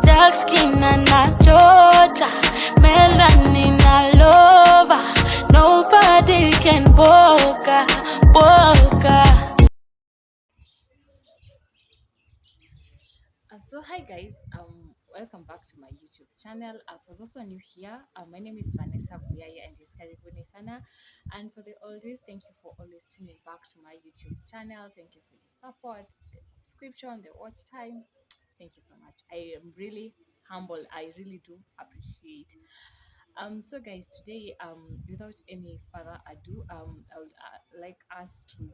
dark skin and a Georgia, melanin all over. Nobody can boga. So hi guys, welcome back to my YouTube channel. For those who are new here, my name is Vanessa Buyaya and it's Karibuni Sana. And for the oldies, thank you for always tuning back to my YouTube channel. Thank you for the support, the subscription, the watch time. Thank you so much. I am really humble. I really do appreciate. So guys, today, without any further ado, I would like us to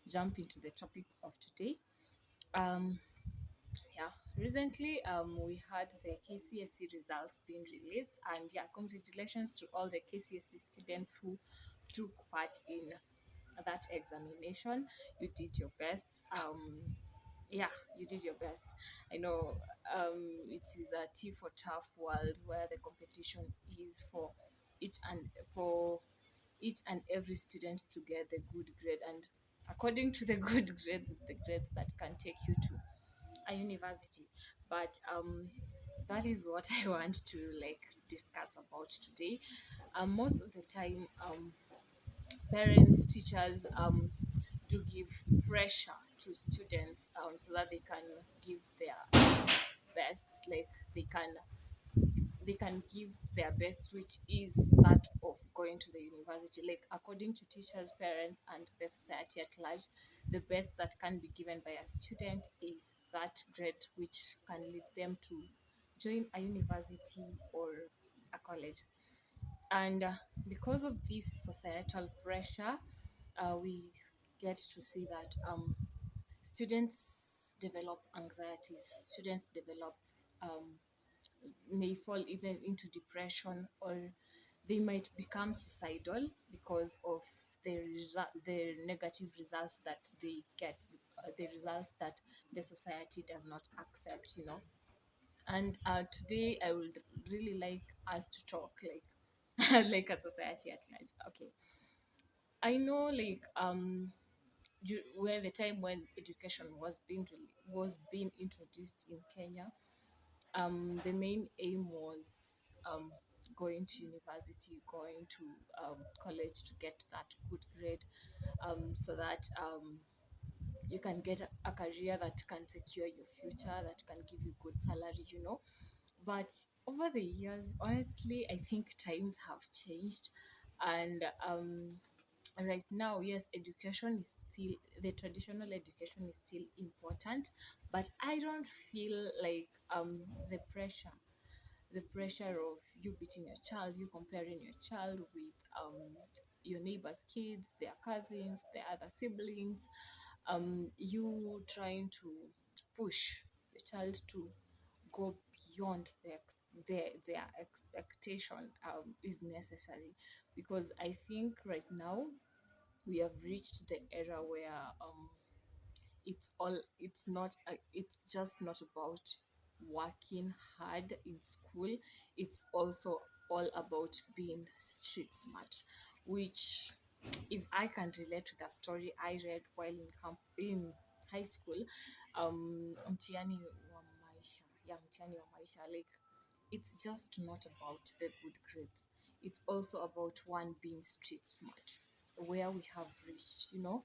jump into the topic of today. Um, yeah, recently we had the KCSE results being released, and yeah, congratulations to all the KCSE students who took part in that examination. You did your best. Yeah, you did your best. I know it is a tea for tough world where the competition is each and for each and every student to get the good grade, and according to the good grades, the grades that can take you to a university. But that is what I want to like discuss about today. Most of the time, parents, teachers do give pressure to students so that they can give their best, like they can give their best, which is that of going to the university. Like according to teachers, parents, and the society at large, the best that can be given by a student is that grade which can lead them to join a university or a college. And because of this societal pressure, we get to see that students develop anxieties, students develop um, may fall even into depression, or they might become suicidal because of the negative results that they get, the results that the society does not accept, you know. And today I would really like us to talk like like a society at large. Okay, I know like when the time when education was being introduced in Kenya, the main aim was going to university, going to college to get that good grade, so that you can get a career that can secure your future, that can give you good salary, you know. But over the years, honestly, I think times have changed, and right now, yes, education is still, the traditional education is still important, but I don't feel like the pressure of you beating your child, you comparing your child with your neighbor's kids, their cousins, their other siblings, you trying to push the child to go beyond their expectation is necessary, because I think right now we have reached the era where it's just not about working hard in school. It's also all about being street smart, which, if I can relate to the story I read while in high school, mtihani wa maisha, yeah, mtihani wa maisha, like it's just not about the good grades. It's also about one being street smart, where we have reached, you know.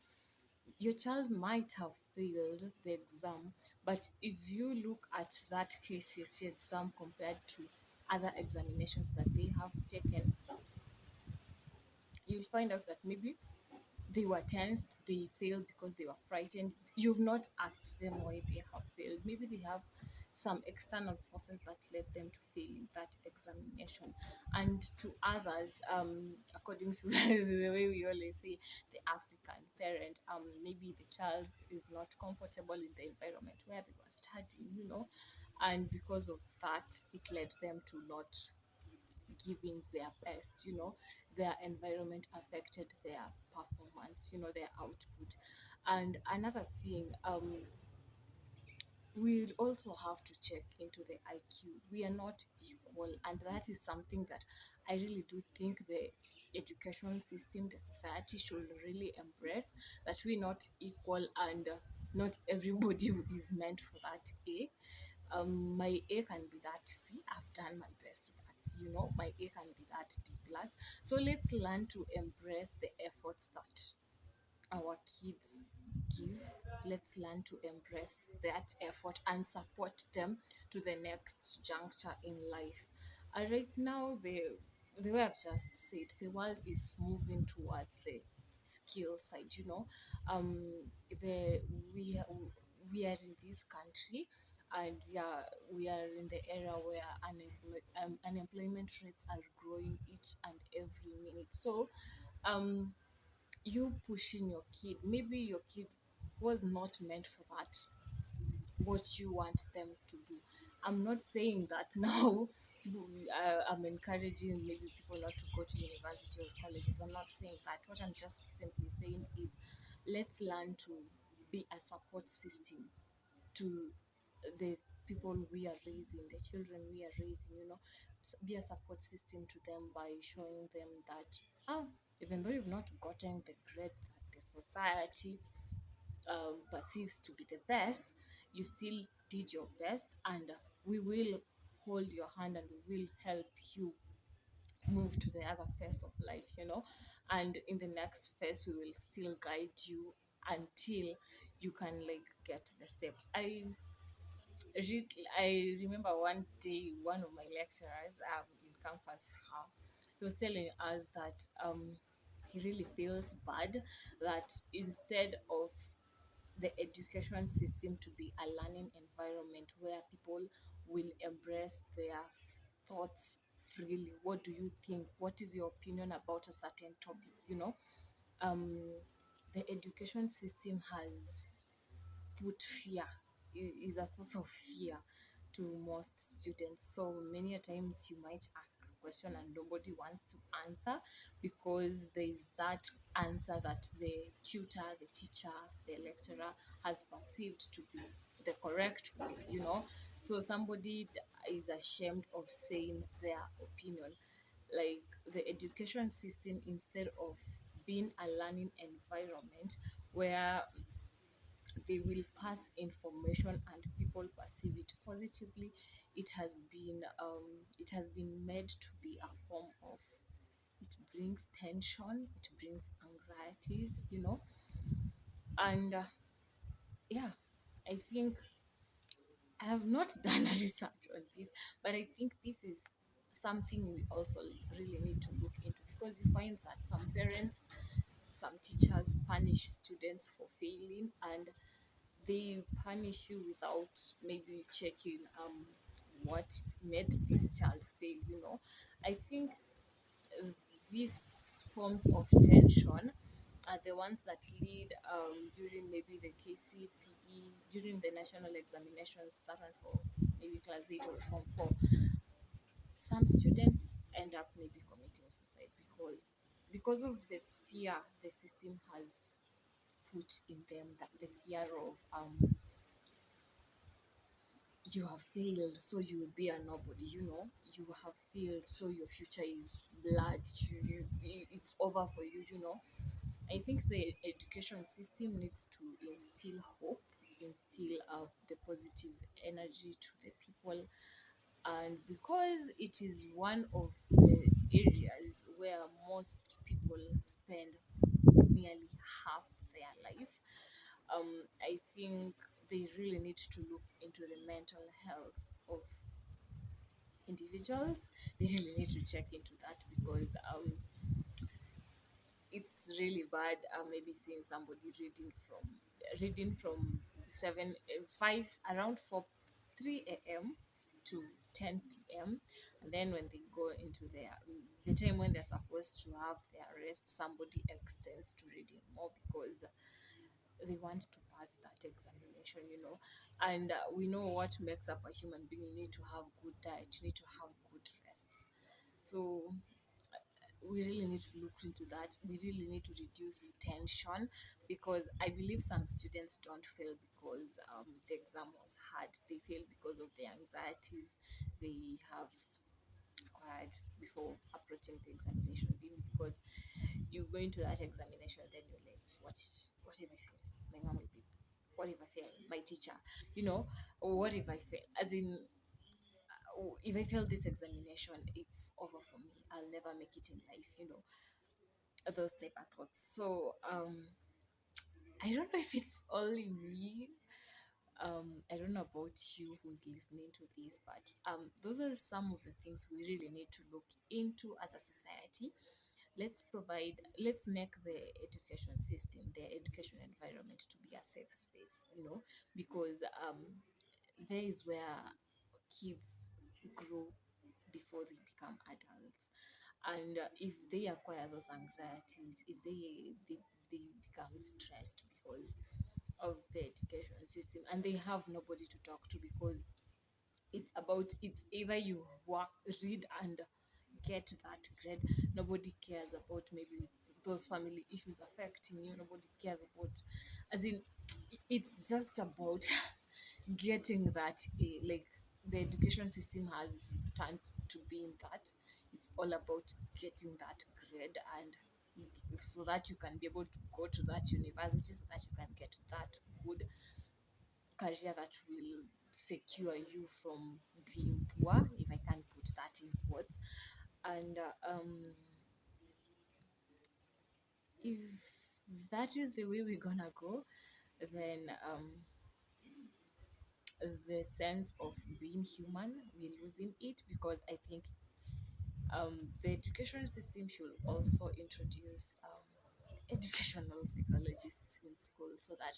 Your child might have failed the exam, but if you look at that KCSE exam compared to other examinations that they have taken, you'll find out that maybe they were tensed, they failed because they were frightened. You've not asked them why they have failed. Maybe they have some external forces that led them to fail in that examination. And to others, according to the way we always say, the African parent, maybe the child is not comfortable in the environment where they were studying, you know, and because of that, it led them to not giving their best, you know. Their environment affected their performance, you know, their output. And another thing, we'll also have to check into the IQ. We are not equal, and that is something that I really do think the education system, the society should really embrace, that we're not equal, and not everybody is meant for that A. My A can be that C. I've done my best with that. My A can be that D plus. So let's learn to embrace the efforts that our kids give. Let's learn to embrace that effort and support them to the next juncture in life. Right now, the way I've just said, the world is moving towards the skill side. The we are in this country, and yeah, we are in the era where unemployment rates are growing each and every minute. So um you pushing your kid, maybe your kid was not meant for that, what you want them to do. I'm not saying that now I'm encouraging maybe people not to go to university or colleges. I'm not saying that. What I'm just simply saying is, let's learn to be a support system to the people we are raising, the children we are raising, be a support system to them by showing them that, ah, even though you've not gotten the grade that the society perceives to be the best, you still did your best, and we will hold your hand and we will help you move to the other phase of life. And in the next phase, we will still guide you until you can like get to the step. I remember one day one of my lecturers in campus, he was telling us that he really feels bad that instead of the education system to be a learning environment where people will embrace their thoughts freely. What do you think? What is your opinion about a certain topic? Um, the education system has put fear, is a source of fear to most students. So many a times you might ask a question and nobody wants to answer because there is that answer that the tutor, the teacher, the lecturer has perceived to be the correct one. So somebody is ashamed of saying their opinion. Like, the education system, instead of being a learning environment where they will pass information and people perceive it positively, it has been made to be a form of, it brings tension, it brings anxieties. And yeah, I think I have not done a research on this, but I think this is something we also really need to look into, because you find that some parents, some teachers punish students for failing, and they punish you without maybe checking what made this child fail. I think uh, these forms of tension are the ones that lead during maybe the KCPE, during the national examinations, that one for maybe class 8 or form 4. Some students end up maybe committing suicide because of the fear the system has put in them, that the fear of you have failed, so you will be a nobody. You have failed, so your future is blood. It's over for you. I think the education system needs to instill hope, instill the positive energy to the people, and because it is one of the areas where most people spend nearly half their life, I think they really need to look into the mental health of individuals. They really need to check into that, because it's really bad. Maybe seeing somebody reading from 5 around 3 a.m. to 10 p.m., and then when they go into the time when they're supposed to have their rest, somebody extends to reading more because they want to pass that examination. And we know what makes up a human being. You need to have good diet, you need to have good rest. So we really need to look into that. We really need to reduce tension, because I believe some students don't fail because the exam was hard. They fail because of the anxieties they have acquired before approaching the examination. Being because you go into that examination, then you're like, what if I fail? My mom will be what if I fail my teacher, you know, or what if I fail, as in, if I fail this examination, it's over for me, I'll never make it in life, you know, those type of thoughts. So I don't know if it's only me. I don't know about you who's listening to this, but those are some of the things we really need to look into as a society. Let's make the education system, the education environment, to be a safe space, you know, because there is where kids grow before they become adults. And if they acquire those anxieties, if they become stressed because of the education system, and they have nobody to talk to, because it's either you work, read, and get that grade. Nobody cares about maybe those family issues affecting you. Nobody cares about, as in, it's just about getting that like the education system has turned to being that. It's all about getting that grade, and so that you can be able to go to that university, so that you can get that good career that will secure you from being poor, if I can put that in quotes. And if that is the way we're gonna go, then the sense of being human, we're losing it, because I think the education system should also introduce educational psychologists in school, so that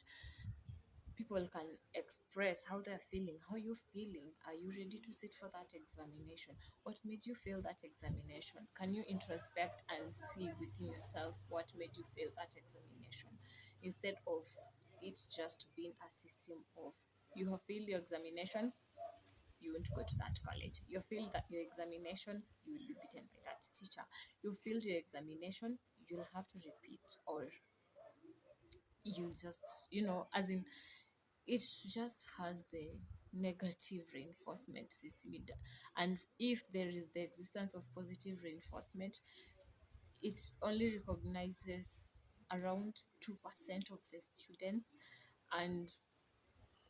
people can express how they're feeling. How you feeling? Are you ready to sit for that examination? What made you fail that examination? Can you introspect and see within yourself what made you fail that examination, instead of it just being a system of, you have failed your examination, you won't go to that college. You failed that your examination, you will be beaten by that teacher. You failed your examination, you'll have to repeat, or you'll just, you know, as in, it just has the negative reinforcement system. And if there is the existence of positive reinforcement, it only recognizes around 2% of the students, and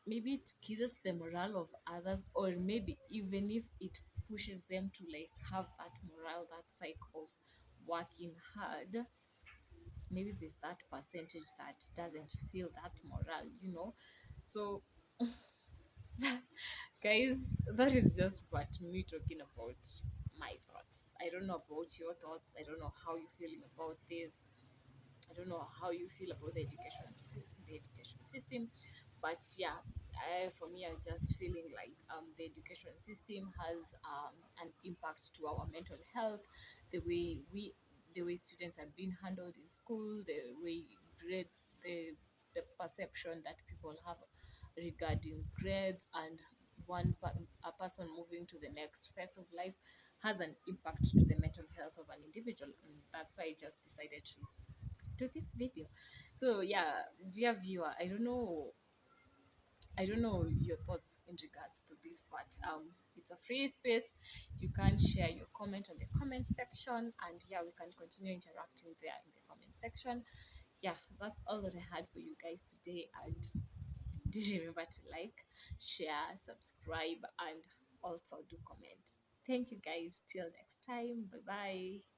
maybe it kills the morale of others, or maybe even if it pushes them to like have that morale, that cycle of working hard, maybe there's that percentage that doesn't feel that morale, you know. So guys, that is just but me talking about my thoughts. I don't know about your thoughts. I don't know how you're feeling about this. I don't know how you feel about the education system, but yeah, for me, I just feeling like the education system has an impact to our mental health, the way the way students are being handled in school, the way grades, the perception that people have regarding grades, and a person moving to the next phase of life has an impact to the mental health of an individual, and that's why I just decided to do this video. So yeah, dear viewer, I don't know your thoughts in regards to this, but it's a free space. You can share your comment on the comment section, and yeah, we can continue interacting there in the comment section. Yeah, that's all that I had for you guys today, and do remember to like, share, subscribe, and also do comment. Thank you guys. Till next time. Bye bye.